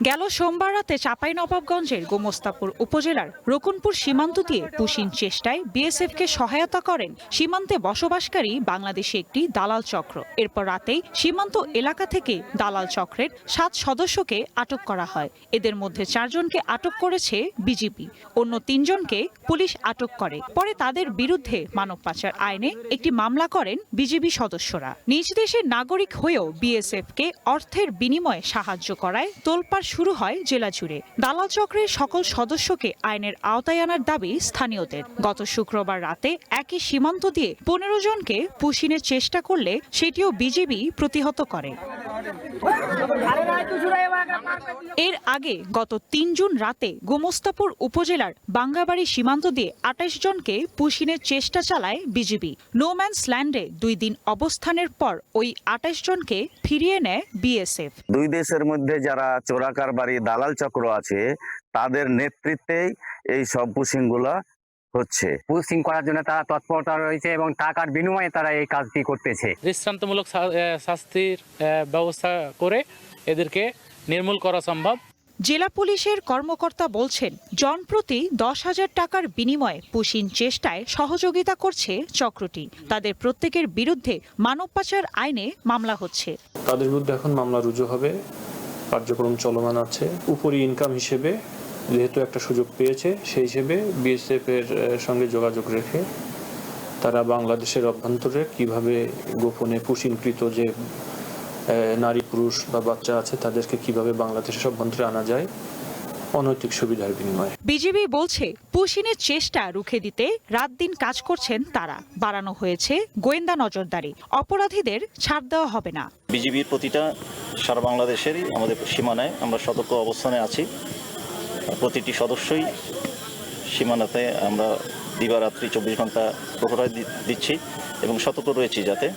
গেল সোমবার রাতে চাঁপাইনবাবগঞ্জের গোমস্তাপুর উপজেলার রকুনপুর সীমান্ত দিয়ে পুশিন চেষ্টায় বিএসএফকে সহায়তা করেন সীমান্তে বসবাসকারী বাংলাদেশি একটি দালাল চক্র। এরপর রাতেই সীমান্ত এলাকা থেকে দালাল চক্রের 7 সদস্যকে আটক করা হয়। এদের মধ্যে 4 জনকে আটক করেছে বিজিবি, অন্য 3 জনকে পুলিশ আটক করে। পরে তাদের বিরুদ্ধে মানব পাচার আইনে একটি মামলা করেন বিজিবি সদস্যরা। নিজ দেশের নাগরিক হয়েও বিএসএফকে অর্থের বিনিময়ে সাহায্য করায় তোলপাড় শুরু হয় জেলা জুড়ে। দালাল চক্রের সকল সদস্যকে আইনের আওতায় আনার দাবি স্থানীয়দের। গত শুক্রবার রাতে একই সীমান্ত দিয়ে 15 জনকে পুশিনের চেষ্টা করলে সেটিও বিজিবি প্রতিহত করে। এর আগে গত 3 জুন রাতে গোমস্তাপুর উপজেলার বাঙ্গাবাড়ি সীমান্ত দিয়ে 28 জনকে পুশিনের চেষ্টা চালায় বিজিবি। নোম্যান্স ল্যান্ডে 2 দিন অবস্থানের পর ওই 28 জনকে ফিরিয়ে নেয় বিএসএফ। দুই দেশের মধ্যে যারা চোরাকারবারি দালাল চক্র আছে তাদের নেতৃত্বেই এই সব পুশিংগুলো হচ্ছে। পুশিং করার জন্য তারা তৎপরতা রয়েছে এবং টাকার বিনিময়ে তারা এই কাজটি করতেছে। দৃষ্টান্তমূলক শাস্তির ব্যবস্থা করে এদেরকে নির্মূল করা সম্ভব। জেলা পুলিশের কর্মকর্তা বলছেন, জনপ্রতি 10,000 টাকার বিনিময়ে পুশিন চেষ্টায় সহযোগিতা করছে চক্রটি। তাদের প্রত্যেকের বিরুদ্ধে মানব পাচার আইনে মামলা হচ্ছে। তাদের বিরুদ্ধে এখন মামলা রুজু হবে, কার্যক্রম চলমান আছে। উপরি ইনকাম হিসেবে যেহেতু একটা সুযোগ পেয়েছে, সেই হিসেবে বিএসএফ এর সঙ্গে যোগাযোগ রেখে তারা বাংলাদেশের অভ্যন্তরে কিভাবে গোপনে পুশিনকৃত যে নারী পুরুষ বা বাচ্চা আছে তাদেরকে কিভাবে বাংলাদেশের অভ্যন্তরে আনা যায় অনৈতিক সুবিধার বিনিময়ে। বিজিবি বলছে, পুশিনের চেষ্টা রুখে দিতে রাত দিন কাজ করছেন তারা। বাড়ানো হয়েছে গোয়েন্দা নজরদারি, অপরাধীদের ছাড় দেওয়া হবে না। বিজিবির প্রতিটা সারা বাংলাদেশেরই আমাদের সীমানায় আমরা সতর্ক অবস্থানে আছি। প্রতিটি সদস্যই সীমানাতে আমরা দিবারাত্রি 24 ঘন্টা প্রহরা দিচ্ছি এবং সতর্ক রয়েছি যাতে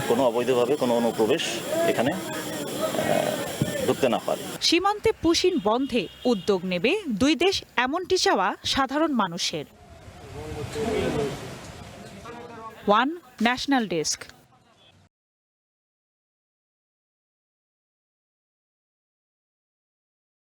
কোনো অবৈধভাবে কোনো অনুপ্রবেশ এখানে ঢুকতে না পারে। সীমান্তে পুশিন বন্ধে উদ্যোগ নেবে 2 দেশ, এমনটি চাওয়া সাধারণ মানুষের। One national desk.